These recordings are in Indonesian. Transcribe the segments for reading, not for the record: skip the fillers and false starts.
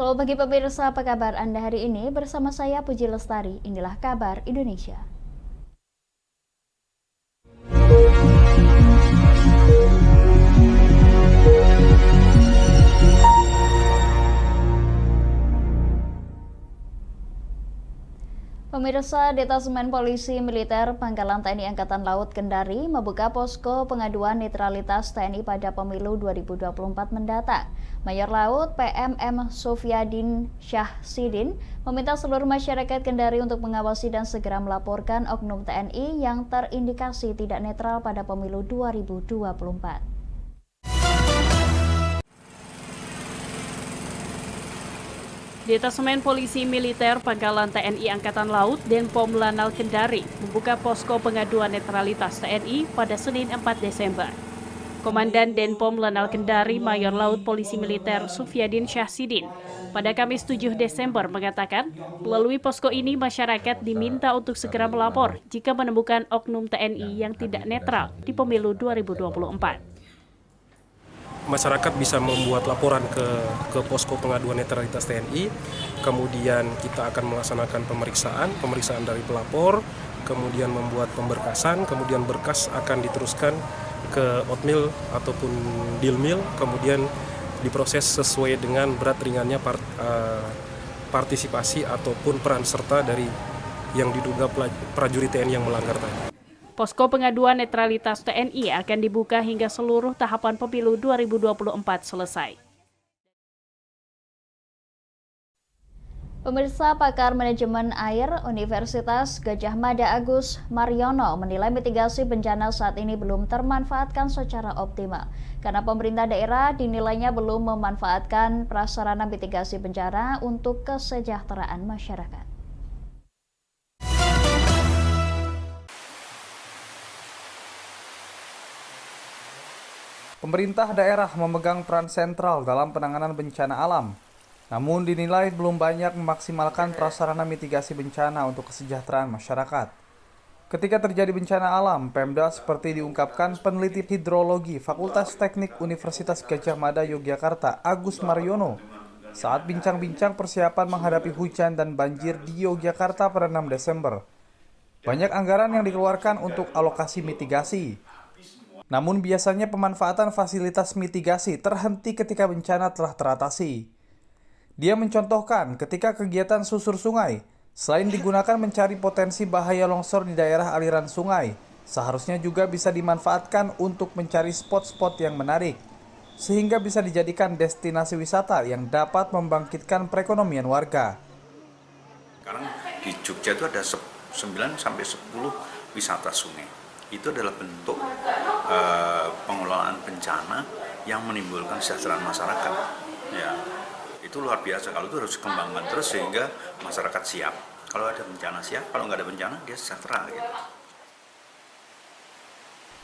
Selamat pagi pemirsa, apa kabar Anda hari ini? Bersama saya Puji Lestari, inilah kabar Indonesia. Pemirsa, Detasemen Polisi Militer Pangkalan TNI Angkatan Laut Kendari membuka posko pengaduan netralitas TNI pada pemilu 2024 mendatang. Mayor Laut PMM Sofyadin Syahsidin meminta seluruh masyarakat Kendari untuk mengawasi dan segera melaporkan oknum TNI yang terindikasi tidak netral pada pemilu 2024. Detasemen Polisi Militer Pangkalan TNI Angkatan Laut Denpom Lanal Kendari membuka posko pengaduan netralitas TNI pada Senin 4 Desember. Komandan Denpom Lanal Kendari Mayor Laut Polisi Militer Sofyadin Syahsidin pada Kamis 7 Desember mengatakan, melalui posko ini masyarakat diminta untuk segera melapor jika menemukan oknum TNI yang tidak netral di pemilu 2024. Masyarakat bisa membuat laporan ke posko pengaduan netralitas TNI, kemudian kita akan melaksanakan pemeriksaan dari pelapor, kemudian membuat pemberkasan, kemudian berkas akan diteruskan ke Otmil ataupun Dilmil, kemudian diproses sesuai dengan berat ringannya partisipasi ataupun peran serta dari yang diduga prajurit TNI yang melanggar tadi. Posko pengaduan netralitas TNI akan dibuka hingga seluruh tahapan pemilu 2024 selesai. Pemirsa, pakar manajemen air Universitas Gadjah Mada Agus Mariono menilai mitigasi bencana saat ini belum termanfaatkan secara optimal karena pemerintah daerah dinilainya belum memanfaatkan prasarana mitigasi bencana untuk kesejahteraan masyarakat. Pemerintah daerah memegang peran sentral dalam penanganan bencana alam, namun dinilai belum banyak memaksimalkan prasarana mitigasi bencana untuk kesejahteraan masyarakat. Ketika terjadi bencana alam, Pemda seperti diungkapkan peneliti hidrologi Fakultas Teknik Universitas Gadjah Mada Yogyakarta Agus Mariono saat bincang-bincang persiapan menghadapi hujan dan banjir di Yogyakarta pada 6 Desember. Banyak anggaran yang dikeluarkan untuk alokasi mitigasi. Namun biasanya pemanfaatan fasilitas mitigasi terhenti ketika bencana telah teratasi. Dia mencontohkan ketika kegiatan susur sungai, selain digunakan mencari potensi bahaya longsor di daerah aliran sungai, seharusnya juga bisa dimanfaatkan untuk mencari spot-spot yang menarik, sehingga bisa dijadikan destinasi wisata yang dapat membangkitkan perekonomian warga. Sekarang di Jogja itu ada 9-10 wisata sungai. Itu adalah bentuk pengelolaan bencana yang menimbulkan kesejahteraan masyarakat. Ya, itu luar biasa. Kalau itu harus dikembangkan terus sehingga masyarakat siap. Kalau ada bencana siap, kalau nggak ada bencana dia sejahtera. Gitu.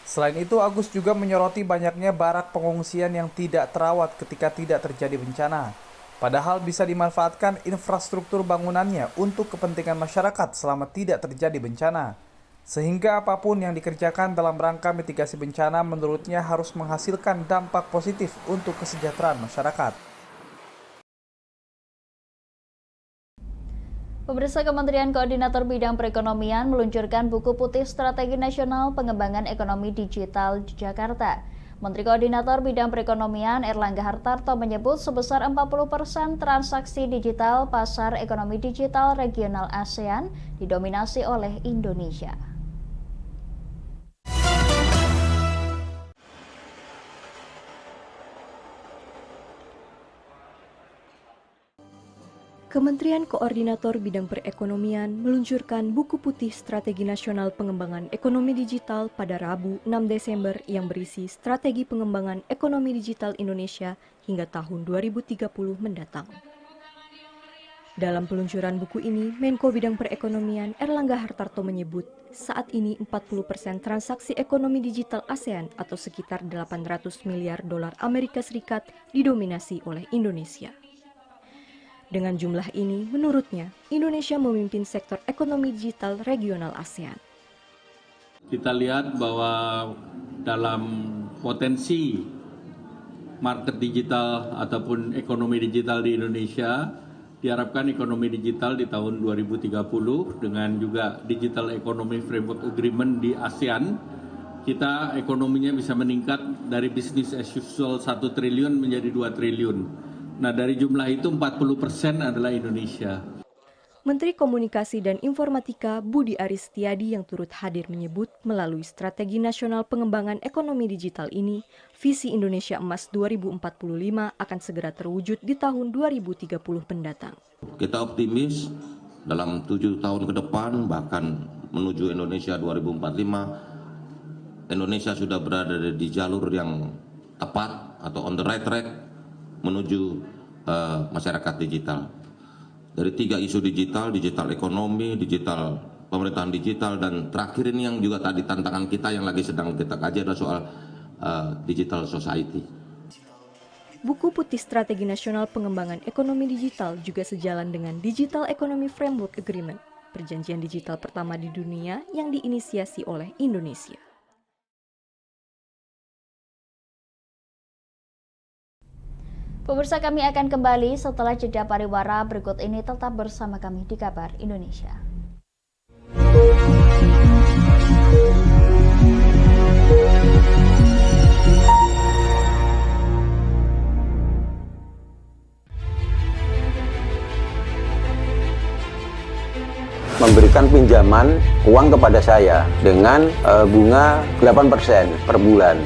Selain itu, Agus juga menyoroti banyaknya barak pengungsian yang tidak terawat ketika tidak terjadi bencana. Padahal bisa dimanfaatkan infrastruktur bangunannya untuk kepentingan masyarakat selama tidak terjadi bencana. Sehingga apapun yang dikerjakan dalam rangka mitigasi bencana menurutnya harus menghasilkan dampak positif untuk kesejahteraan masyarakat. Pemirsa, Kementerian Koordinator Bidang Perekonomian meluncurkan buku putih Strategi Nasional Pengembangan Ekonomi Digital di Jakarta. Menteri Koordinator Bidang Perekonomian Erlangga Hartarto menyebut sebesar 40% transaksi digital pasar ekonomi digital regional ASEAN didominasi oleh Indonesia. Kementerian Koordinator Bidang Perekonomian meluncurkan buku putih Strategi Nasional Pengembangan Ekonomi Digital pada Rabu 6 Desember yang berisi strategi pengembangan ekonomi digital Indonesia hingga tahun 2030 mendatang. Dalam peluncuran buku ini, Menko Bidang Perekonomian Erlangga Hartarto menyebut saat ini 40% transaksi ekonomi digital ASEAN atau sekitar 800 miliar dolar Amerika Serikat didominasi oleh Indonesia. Dengan jumlah ini, menurutnya, Indonesia memimpin sektor ekonomi digital regional ASEAN. Kita lihat bahwa dalam potensi market digital ataupun ekonomi digital di Indonesia. Diharapkan ekonomi digital di tahun 2030 dengan juga Digital Economy Framework Agreement di ASEAN, kita ekonominya bisa meningkat dari bisnis as usual 1 triliun menjadi 2 triliun. Nah, dari jumlah itu 40% adalah Indonesia. Menteri Komunikasi dan Informatika Budi Aris Setiadi yang turut hadir menyebut melalui Strategi Nasional Pengembangan Ekonomi Digital ini, visi Indonesia Emas 2045 akan segera terwujud di tahun 2030 mendatang. Kita optimis dalam 7 tahun ke depan, bahkan menuju Indonesia 2045, Indonesia sudah berada di jalur yang tepat atau on the right track menuju masyarakat digital. Dari 3 isu digital, digital ekonomi, digital pemerintahan digital, dan terakhir ini yang juga tadi tantangan kita yang lagi sedang kita kaji adalah soal digital society. Buku Putih Strategi Nasional Pengembangan Ekonomi Digital juga sejalan dengan Digital Economy Framework Agreement, perjanjian digital pertama di dunia yang diinisiasi oleh Indonesia. Pemirsa, kami akan kembali setelah jeda pariwara berikut ini. Tetap bersama kami di Kabar Indonesia. Memberikan pinjaman uang kepada saya dengan bunga 8% per bulan.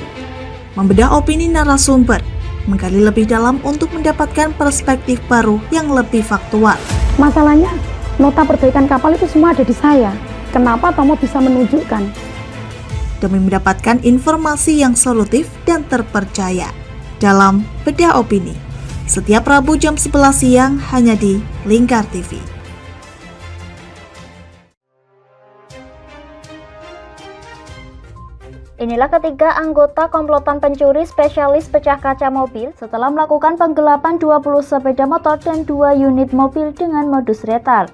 Membedah opini narasumber, menggali lebih dalam untuk mendapatkan perspektif baru yang lebih faktual. Masalahnya, nota perbaikan kapal itu semua ada di saya. Kenapa Tomo bisa menunjukkan? Demi mendapatkan informasi yang solutif dan terpercaya dalam Bedah Opini. Setiap Rabu jam 11 siang hanya di Lingkar TV. Inilah ketiga anggota komplotan pencuri spesialis pecah kaca mobil setelah melakukan penggelapan 20 sepeda motor dan 2 unit mobil dengan modus retal.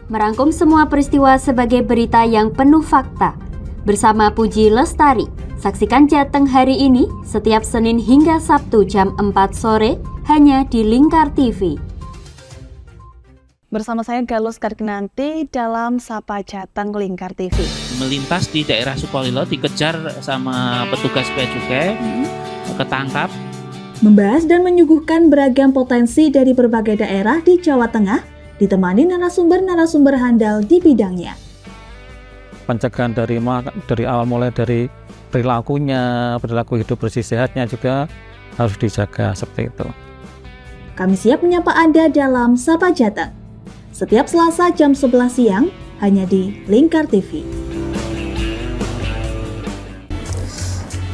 Merangkum semua peristiwa sebagai berita yang penuh fakta. Bersama Puji Lestari, saksikan Jateng hari ini setiap Senin hingga Sabtu jam 4 sore hanya di Lingkar TV. Bersama saya Galus Kargnanti dalam Sapa Jateng Lingkar TV. Melintas di daerah Sukolilo dikejar sama petugas bea cukai, ketangkap. Membahas dan menyuguhkan beragam potensi dari berbagai daerah di Jawa Tengah, ditemani narasumber-narasumber handal di bidangnya. Pencegahan dari awal mulai dari perilaku hidup bersih sehatnya juga harus dijaga seperti itu. Kami siap menyapa Anda dalam Sapa Jateng. Setiap Selasa jam 11 siang hanya di Lingkar TV.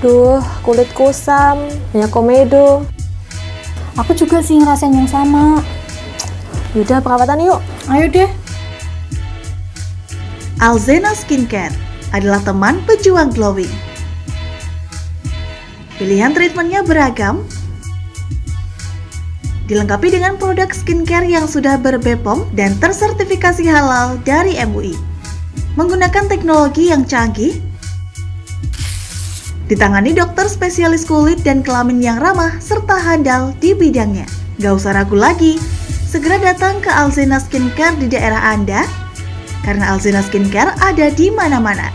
Duh, kulit kusam, banyak komedo. Aku juga sih ngerasain yang sama. Yaudah, perawatan yuk. Ayo deh. Alzena Skincare adalah teman pejuang glowing. Pilihan treatmentnya beragam, dilengkapi dengan produk skincare yang sudah ber-BPOM dan tersertifikasi halal dari MUI. Menggunakan teknologi yang canggih, ditangani dokter spesialis kulit dan kelamin yang ramah serta handal di bidangnya. Gak usah ragu lagi, segera datang ke Alzena Skincare di daerah Anda, karena Alzena Skincare ada di mana-mana.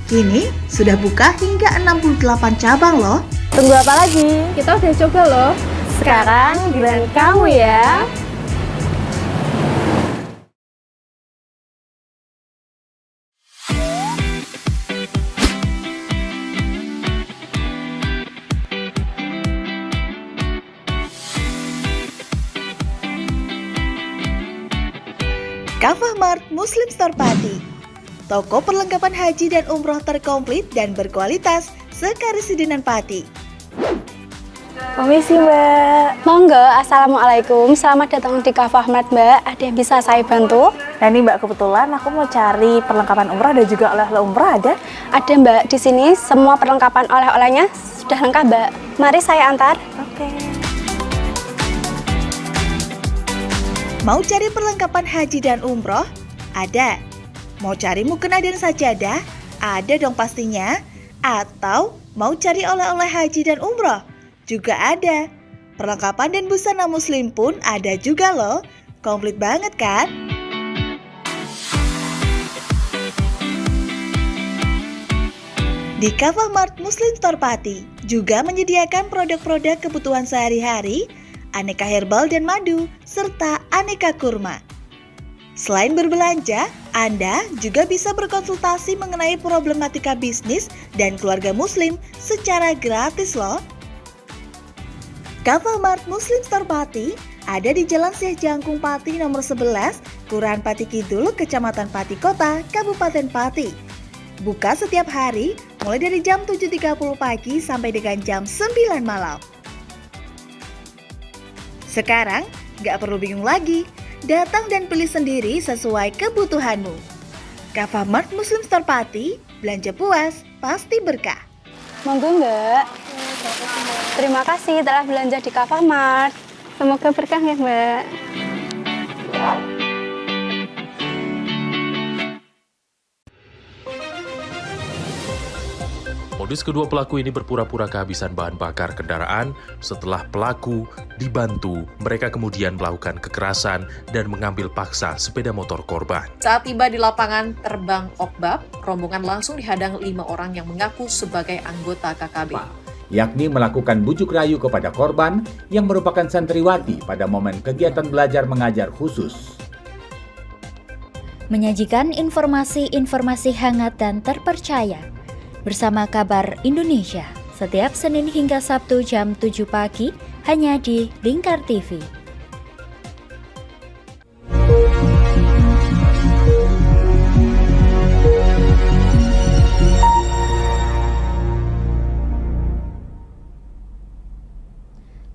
Kini sudah buka hingga 68 cabang loh. Tunggu apa lagi? Kita udah coba loh. Sekarang giliran kamu ya. Kafah Mart Muslim Store Pati. Toko perlengkapan haji dan umroh terkomplit dan berkualitas sekarisidenan Pati. Permisi Mbak. Monggo, Assalamualaikum. Selamat datang di Kafah Mart Mbak. Ada yang bisa saya bantu? Nah ini Mbak, kebetulan aku mau cari perlengkapan umrah dan juga oleh-oleh umrah ada? Ada Mbak, di sini semua perlengkapan oleh-olehnya sudah lengkap Mbak. Mari saya antar. Oke. Mau cari perlengkapan haji dan umroh? Ada. Mau cari mukena dan sajadah? Ada dong pastinya. Atau mau cari oleh-oleh haji dan umroh? juga ada. Perlengkapan dan busana muslim pun ada juga loh. Komplit banget kan? Di Kavamart Muslim Store Pati juga menyediakan produk-produk kebutuhan sehari-hari, aneka herbal dan madu, serta aneka kurma. Selain berbelanja, Anda juga bisa berkonsultasi mengenai problematika bisnis dan keluarga muslim secara gratis loh. Kavamart Muslim Store Pati ada di Jalan Syekh Jangkung Pati nomor 11, Kelurahan Pati Kidul, Kecamatan Pati Kota, Kabupaten Pati. Buka setiap hari mulai dari jam 7.30 pagi sampai dengan jam 9 malam. Sekarang, gak perlu bingung lagi. Datang dan pilih sendiri sesuai kebutuhanmu. Kavamart Muslim Store Pati, belanja puas, pasti berkah. Monggo Mbak. Terima kasih telah belanja di Kavamart. Semoga berkah ya Mbak. Modus kedua pelaku ini berpura-pura kehabisan bahan bakar kendaraan. Setelah pelaku dibantu, mereka kemudian melakukan kekerasan dan mengambil paksa sepeda motor korban. Saat tiba di lapangan terbang Okbab, rombongan langsung dihadang 5 orang yang mengaku sebagai anggota KKB. Yakni melakukan bujuk rayu kepada korban yang merupakan santriwati pada momen kegiatan belajar mengajar khusus. Menyajikan informasi-informasi hangat dan terpercaya bersama Kabar Indonesia setiap Senin hingga Sabtu jam 7 pagi hanya di Lingkar TV.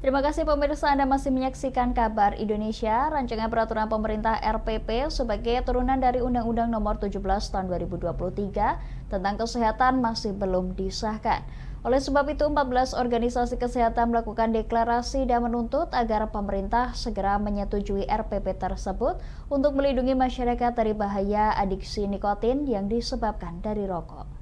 Terima kasih pemirsa, Anda masih menyaksikan Kabar Indonesia. Rancangan peraturan pemerintah RPP sebagai turunan dari Undang-Undang Nomor 17 Tahun 2023 tentang kesehatan masih belum disahkan. Oleh sebab itu, 14 organisasi kesehatan melakukan deklarasi dan menuntut agar pemerintah segera menyetujui RPP tersebut untuk melindungi masyarakat dari bahaya adiksi nikotin yang disebabkan dari rokok.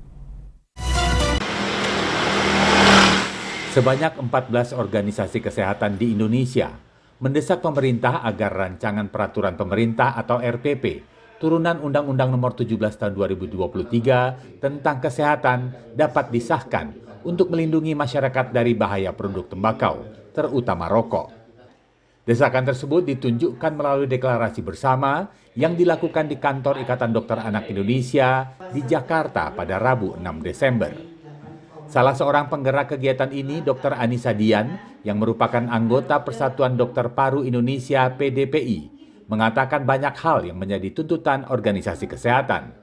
Sebanyak 14 organisasi kesehatan di Indonesia mendesak pemerintah agar rancangan peraturan pemerintah atau RPP turunan Undang-Undang Nomor 17 Tahun 2023 tentang kesehatan dapat disahkan untuk melindungi masyarakat dari bahaya produk tembakau, terutama rokok. Desakan tersebut ditunjukkan melalui deklarasi bersama yang dilakukan di kantor Ikatan Dokter Anak Indonesia di Jakarta pada Rabu 6 Desember. Salah seorang penggerak kegiatan ini, Dr. Anissa Dian, yang merupakan anggota Persatuan Dokter Paru Indonesia (PDPI), mengatakan banyak hal yang menjadi tuntutan organisasi kesehatan.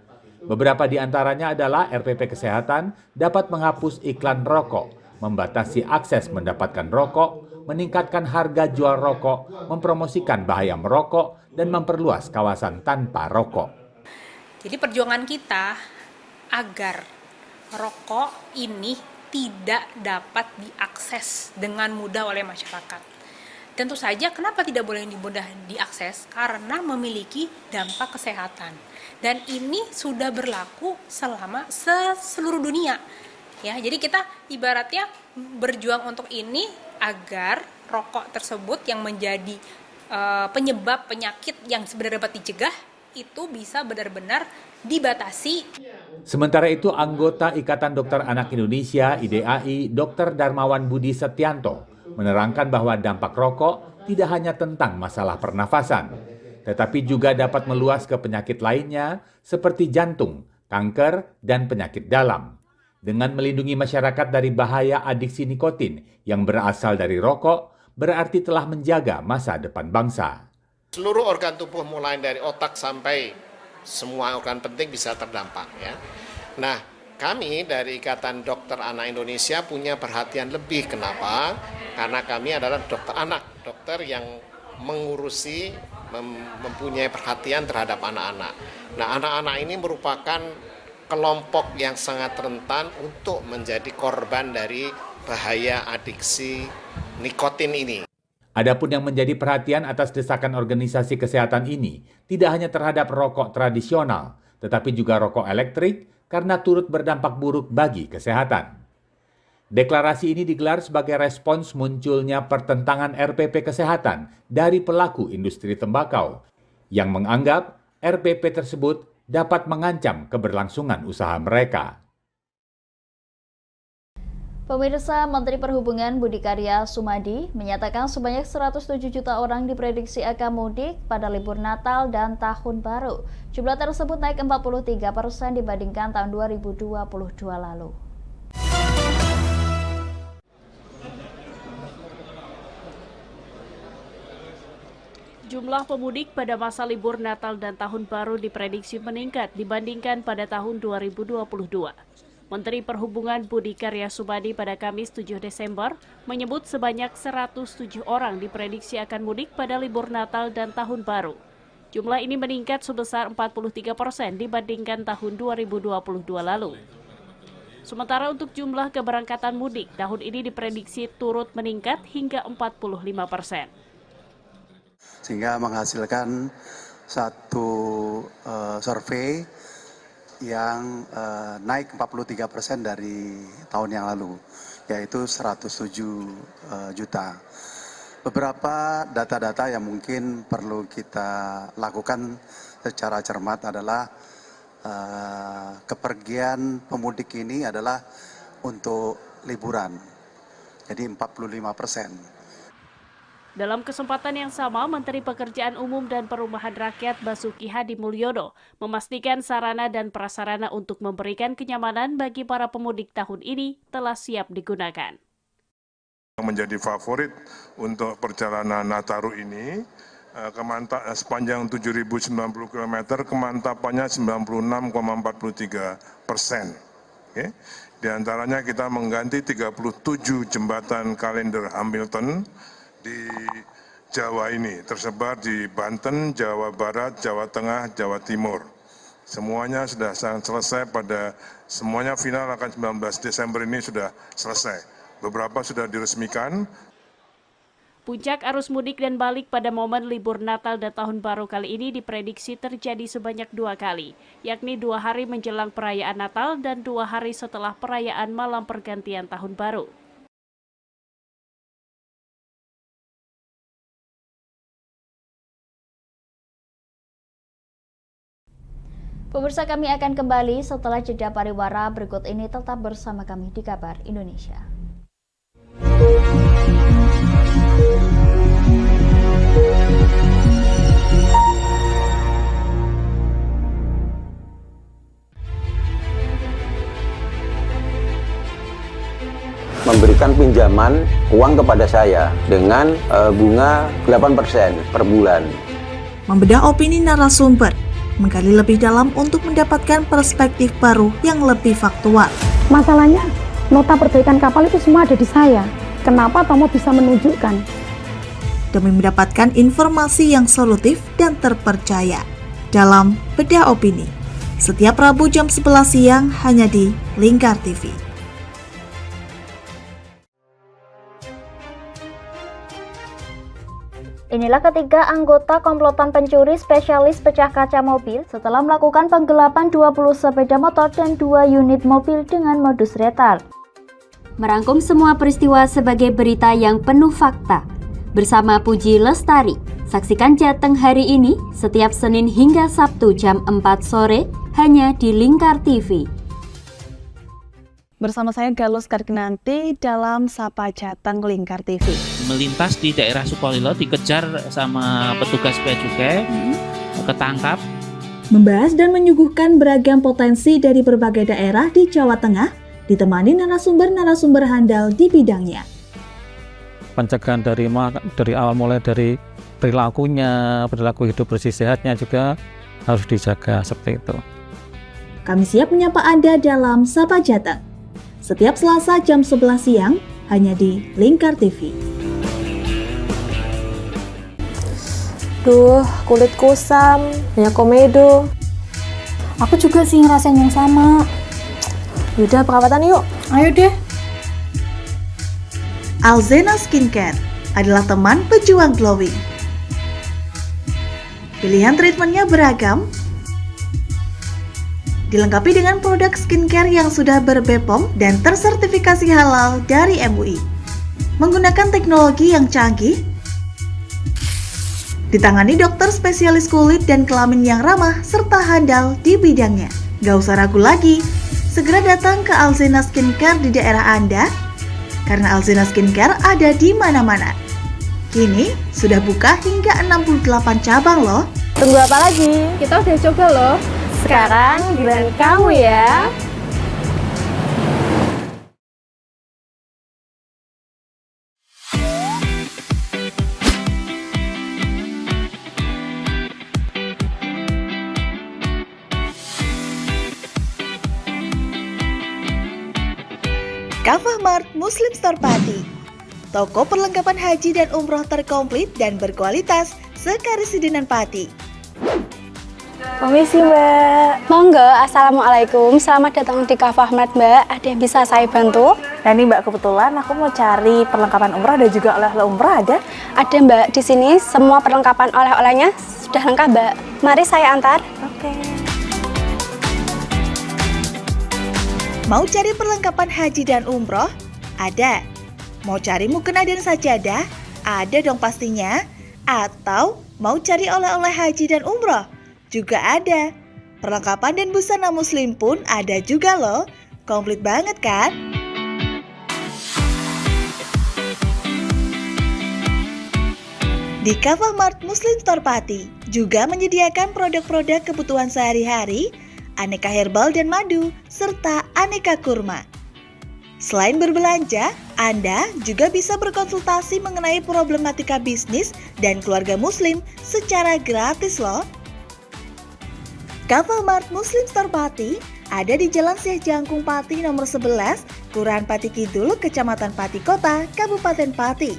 Beberapa di antaranya adalah RPP Kesehatan dapat menghapus iklan rokok, membatasi akses mendapatkan rokok, meningkatkan harga jual rokok, mempromosikan bahaya merokok, dan memperluas kawasan tanpa rokok. Jadi perjuangan kita agar rokok ini tidak dapat diakses dengan mudah oleh masyarakat. Tentu saja kenapa tidak boleh mudah diakses? Karena memiliki dampak kesehatan. Dan ini sudah berlaku selama seluruh dunia. Ya, jadi kita ibaratnya berjuang untuk ini agar rokok tersebut yang menjadi penyebab penyakit yang sebenarnya dapat dicegah itu bisa benar-benar dibatasi. Sementara itu, anggota Ikatan Dokter Anak Indonesia (IDAI), Dr. Darmawan Budi Setianto, menerangkan bahwa dampak rokok tidak hanya tentang masalah pernafasan, tetapi juga dapat meluas ke penyakit lainnya seperti jantung, kanker, dan penyakit dalam. Dengan melindungi masyarakat dari bahaya adiksi nikotin yang berasal dari rokok, berarti telah menjaga masa depan bangsa. Seluruh organ tubuh mulai dari otak sampai semua organ penting bisa terdampak ya. Nah, kami dari Ikatan Dokter Anak Indonesia punya perhatian lebih. Kenapa? Karena kami adalah dokter anak, dokter yang mengurusi, mempunyai perhatian terhadap anak-anak. Nah, anak-anak ini merupakan kelompok yang sangat rentan untuk menjadi korban dari bahaya adiksi nikotin ini. Adapun yang menjadi perhatian atas desakan organisasi kesehatan ini tidak hanya terhadap rokok tradisional, tetapi juga rokok elektrik karena turut berdampak buruk bagi kesehatan. Deklarasi ini digelar sebagai respons munculnya pertentangan RPP Kesehatan dari pelaku industri tembakau yang menganggap RPP tersebut dapat mengancam keberlangsungan usaha mereka. Pemirsa, Menteri Perhubungan Budi Karya Sumadi menyatakan sebanyak 107 juta orang diprediksi akan mudik pada libur Natal dan Tahun Baru. Jumlah tersebut naik 43% dibandingkan tahun 2022 lalu. Jumlah pemudik pada masa libur Natal dan Tahun Baru diprediksi meningkat dibandingkan pada tahun 2022. Menteri Perhubungan Budi Karya Sumadi pada Kamis 7 Desember menyebut sebanyak 107 orang diprediksi akan mudik pada libur Natal dan Tahun Baru. Jumlah ini meningkat sebesar 43% dibandingkan tahun 2022 lalu. Sementara untuk jumlah keberangkatan mudik, tahun ini diprediksi turut meningkat hingga 45%. Sehingga menghasilkan satu survei yang naik 43% dari tahun yang lalu, yaitu 107 juta. Beberapa data-data yang mungkin perlu kita lakukan secara cermat adalah kepergian pemudik ini adalah untuk liburan, jadi 45%. Dalam kesempatan yang sama, Menteri Pekerjaan Umum dan Perumahan Rakyat Basuki Hadi Mulyono memastikan sarana dan prasarana untuk memberikan kenyamanan bagi para pemudik tahun ini telah siap digunakan. Menjadi favorit untuk perjalanan Nataru ini, sepanjang 7.090 km, kemantapannya 96,43%. Oke. Di antaranya kita mengganti 37 jembatan kalender Hamilton di Jawa ini, tersebar di Banten, Jawa Barat, Jawa Tengah, Jawa Timur. Semuanya sudah selesai semuanya final akan 19 Desember ini sudah selesai. Beberapa sudah diresmikan. Puncak arus mudik dan balik pada momen libur Natal dan Tahun Baru kali ini diprediksi terjadi sebanyak 2 kali, yakni 2 hari menjelang perayaan Natal dan 2 hari setelah perayaan malam pergantian Tahun Baru. Pemirsa, kami akan kembali setelah jeda pariwara berikut ini. Tetap bersama kami di Kabar Indonesia. Memberikan pinjaman uang kepada saya dengan bunga 8% per bulan. Membedah opini narasumber, menggali lebih dalam untuk mendapatkan perspektif baru yang lebih faktual. Masalahnya, nota perbaikan kapal itu semua ada di saya. Kenapa Tomo bisa menunjukkan? Demi mendapatkan informasi yang solutif dan terpercaya dalam Bedah Opini. Setiap Rabu jam 11 siang hanya di Lingkar TV. Inilah ketiga anggota komplotan pencuri spesialis pecah kaca mobil setelah melakukan penggelapan 20 sepeda motor dan 2 unit mobil dengan modus retal. Merangkum semua peristiwa sebagai berita yang penuh fakta. Bersama Puji Lestari, saksikan Jateng hari ini setiap Senin hingga Sabtu jam 4 sore hanya di Lingkar TV. Bersama saya Galus Karginanti dalam Sapa Jateng Lingkar TV. Melintas di daerah Sukolilo dikejar sama petugas bea cukai, ketangkap. Membahas dan menyuguhkan beragam potensi dari berbagai daerah di Jawa Tengah, ditemani narasumber-narasumber handal di bidangnya. Pencegahan dari awal mulai dari perilaku hidup bersih sehatnya juga harus dijaga seperti itu. Kami siap menyapa Anda dalam Sapa Jateng. Setiap Selasa jam 11 siang hanya di Lingkar TV. Duh, kulit kusam, banyak komedo. Aku juga sih ngerasain yang sama. Yaudah, perawatan yuk. Ayo deh. Alzena Skincare adalah teman pejuang glowing. Pilihan treatmentnya beragam, dilengkapi dengan produk skincare yang sudah ber-BPOM dan tersertifikasi halal dari MUI. Menggunakan teknologi yang canggih, ditangani dokter spesialis kulit dan kelamin yang ramah serta handal di bidangnya. Gak usah ragu lagi, segera datang ke Alzena Skincare di daerah Anda, karena Alzena Skincare ada di mana-mana. Kini sudah buka hingga 68 cabang loh. Tunggu apa lagi? Kita udah coba loh. Sekarang giliran kamu ya. Kafah Mart Muslim Store Pati, toko perlengkapan haji dan umroh terkomplit dan berkualitas sekarisidenan Pati. Permisi Mbak. Monggo, Assalamualaikum. Selamat datang di Kafah Mart Mbak. Ada yang bisa saya bantu? Nah ini Mbak, kebetulan aku mau cari perlengkapan umrah dan juga oleh-oleh umrah ada? Ada Mbak, di sini semua perlengkapan oleh-olehnya sudah lengkap Mbak. Mari saya antar. Oke. Mau cari perlengkapan haji dan umroh? Ada. Mau cari mukena dan sajadah? Ada dong pastinya. Atau mau cari oleh-oleh haji dan umroh? Juga ada. Perlengkapan dan busana muslim pun ada juga loh. Komplit banget kan? Di Kafah Mart Muslim Store Pati juga menyediakan produk-produk kebutuhan sehari-hari, aneka herbal dan madu, serta aneka kurma. Selain berbelanja, Anda juga bisa berkonsultasi mengenai problematika bisnis dan keluarga muslim secara gratis loh. Kafah Mart Muslim Store Pati ada di Jalan Syekh Jangkung Pati nomor 11, Kelurahan Pati Kidul, Kecamatan Pati Kota, Kabupaten Pati.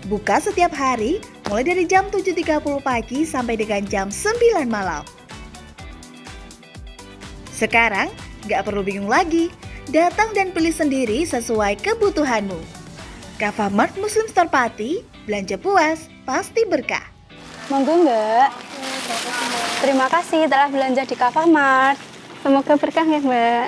Buka setiap hari mulai dari jam 7.30 pagi sampai dengan jam 9 malam. Sekarang, gak perlu bingung lagi, datang dan pilih sendiri sesuai kebutuhanmu. Kafah Mart Muslim Store Pati, belanja puas, pasti berkah. Monggo Mbak. Terima kasih telah belanja di Kafah Mart. Semoga berkah ya Mbak.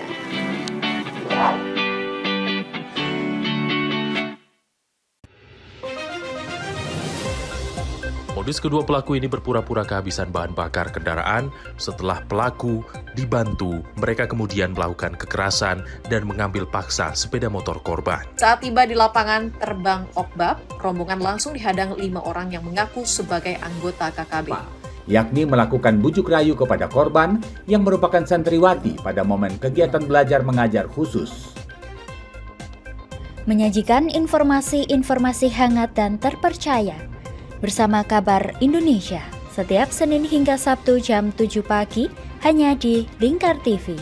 Modus kedua pelaku ini berpura-pura kehabisan bahan bakar kendaraan. Setelah pelaku dibantu, mereka kemudian melakukan kekerasan dan mengambil paksa sepeda motor korban. Saat tiba di lapangan terbang Okbab, rombongan langsung dihadang 5 orang yang mengaku sebagai anggota KKB. Yakni melakukan bujuk rayu kepada korban yang merupakan santriwati pada momen kegiatan belajar mengajar khusus. Menyajikan informasi-informasi hangat dan terpercaya bersama Kabar Indonesia setiap Senin hingga Sabtu jam 7 pagi hanya di Lingkar TV.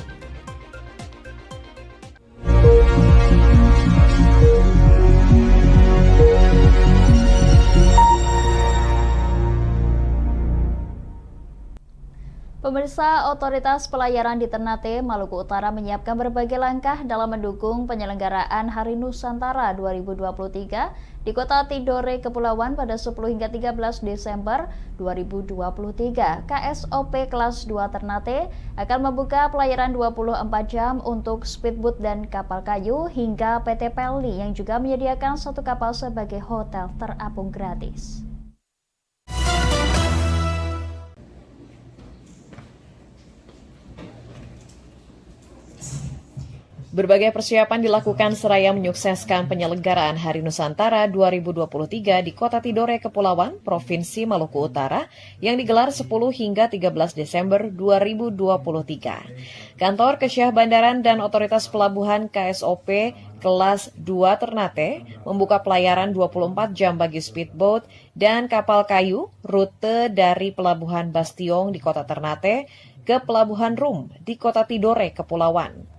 Pemirsa, Otoritas Pelayaran di Ternate, Maluku Utara menyiapkan berbagai langkah dalam mendukung penyelenggaraan Hari Nusantara 2023 di Kota Tidore, Kepulauan pada 10 hingga 13 Desember 2023. KSOP Kelas 2 Ternate akan membuka pelayaran 24 jam untuk speedboat dan kapal kayu hingga PT Pelni yang juga menyediakan satu kapal sebagai hotel terapung gratis. Berbagai persiapan dilakukan seraya menyukseskan penyelenggaraan Hari Nusantara 2023 di Kota Tidore, Kepulauan, Provinsi Maluku Utara yang digelar 10 hingga 13 Desember 2023. Kantor Kesyah Bandaran dan Otoritas Pelabuhan KSOP Kelas 2 Ternate membuka pelayaran 24 jam bagi speedboat dan kapal kayu rute dari Pelabuhan Bastiong di Kota Ternate ke Pelabuhan Rum di Kota Tidore, Kepulauan.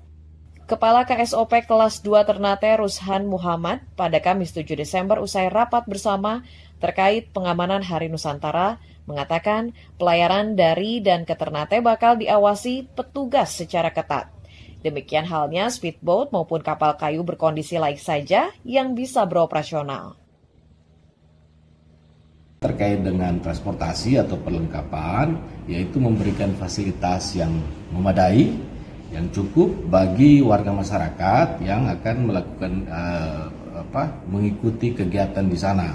Kepala KSOP Kelas 2 Ternate Rushan Muhammad pada Kamis 7 Desember usai rapat bersama terkait pengamanan Hari Nusantara mengatakan pelayaran dari dan ke Ternate bakal diawasi petugas secara ketat. Demikian halnya speedboat maupun kapal kayu berkondisi laik saja yang bisa beroperasional. Terkait dengan transportasi atau perlengkapan, yaitu memberikan fasilitas yang memadai, yang cukup bagi warga masyarakat yang akan melakukan mengikuti kegiatan di sana.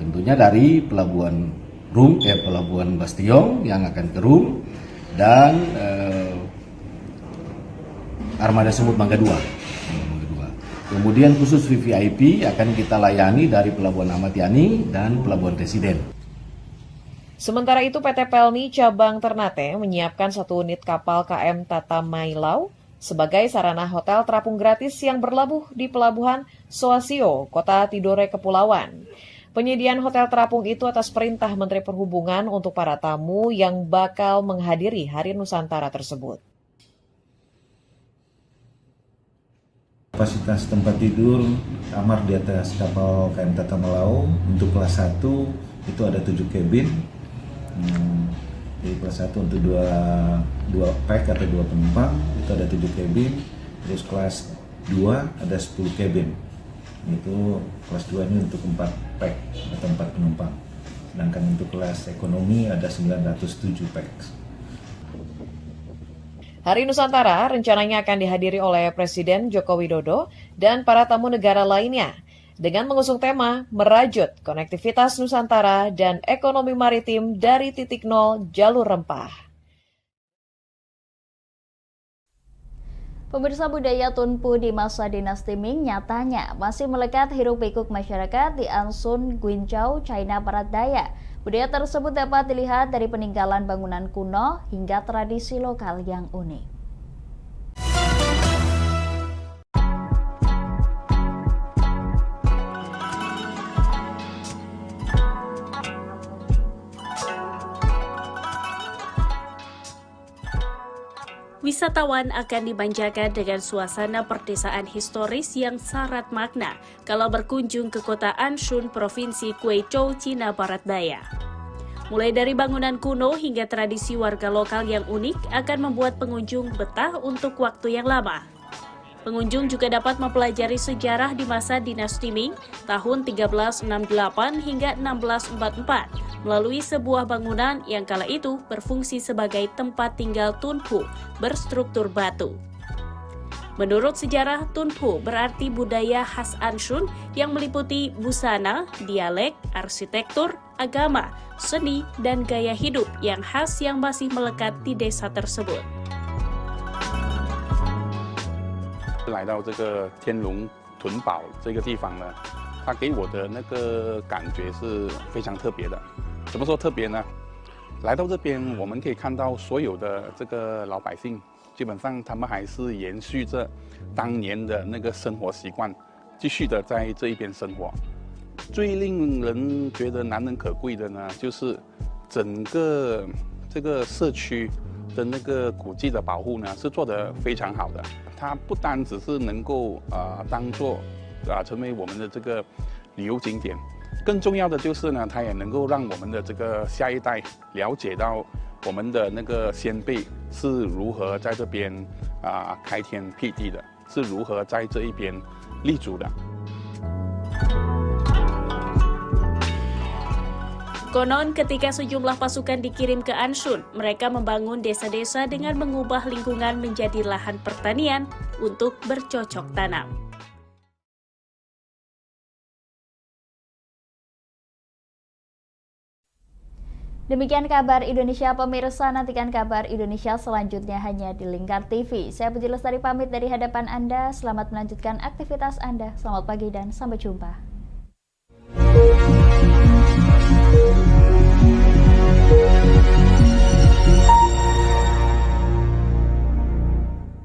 Tentunya dari pelabuhan pelabuhan Bastiong yang akan ke Rum dan Armada Semut Mangga 2. Kemudian khusus VVIP akan kita layani dari Pelabuhan Ahmad Yani dan Pelabuhan Residen. Sementara itu PT Pelni Cabang Ternate menyiapkan 1 unit kapal KM Tata Mailau sebagai sarana hotel terapung gratis yang berlabuh di Pelabuhan Soasio, Kota Tidore Kepulauan. Penyediaan hotel terapung itu atas perintah Menteri Perhubungan untuk para tamu yang bakal menghadiri Hari Nusantara tersebut. Kapasitas tempat tidur kamar di atas kapal KM Tata Mailau untuk kelas 1 itu ada 7 cabin. Jadi kelas 1 untuk 2 pack atau 2 penumpang itu ada 7 cabin. Terus kelas 2 ada 10 cabin. Itu kelas 2 ini untuk 4 pack atau 4 penumpang. Sedangkan untuk kelas ekonomi ada 907 pack. Hari Nusantara rencananya akan dihadiri oleh Presiden Joko Widodo dan para tamu negara lainnya dengan mengusung tema merajut konektivitas Nusantara dan ekonomi maritim dari titik nol jalur rempah. Pemirsa, budaya Tunpu di masa dinasti Ming nyatanya masih melekat hiruk-pikuk masyarakat di Ansun, Guinzhou, China Barat Daya. Budaya tersebut dapat dilihat dari peninggalan bangunan kuno hingga tradisi lokal yang unik. Wisatawan akan dimanjakan dengan suasana perdesaan historis yang syarat makna kalau berkunjung ke kota Anshun, Provinsi Guizhou, Cina Barat Daya. Mulai dari bangunan kuno hingga tradisi warga lokal yang unik akan membuat pengunjung betah untuk waktu yang lama. Pengunjung juga dapat mempelajari sejarah di masa dinasti Ming tahun 1368 hingga 1644 melalui sebuah bangunan yang kala itu berfungsi sebagai tempat tinggal Tunpu berstruktur batu. Menurut sejarah, Tunpu berarti budaya khas Anshun yang meliputi busana, dialek, arsitektur, agama, seni, dan gaya hidup yang khas yang masih melekat di desa tersebut. 来到这个天龙屯堡这个地方呢，它给我的那个感觉是非常特别的。怎么说特别呢？来到这边，我们可以看到所有的这个老百姓，基本上他们还是延续着当年的那个生活习惯，继续的在这一边生活。最令人觉得难能可贵的呢，就是整个这个社区的那个古迹的保护呢，是做得非常好的。它不单只是能够当做成为我们的这个旅游景点，更重要的就是呢，它也能够让我们的这个下一代了解到我们的那个先辈是如何在这边开天辟地的，是如何在这一边立足的。 Konon ketika sejumlah pasukan dikirim ke Anshun, mereka membangun desa-desa dengan mengubah lingkungan menjadi lahan pertanian untuk bercocok tanam. Demikian kabar Indonesia pemirsa, nantikan kabar Indonesia selanjutnya hanya di Lingkar TV. Saya Puji Lestari pamit dari hadapan Anda, selamat melanjutkan aktivitas Anda, selamat pagi dan sampai jumpa.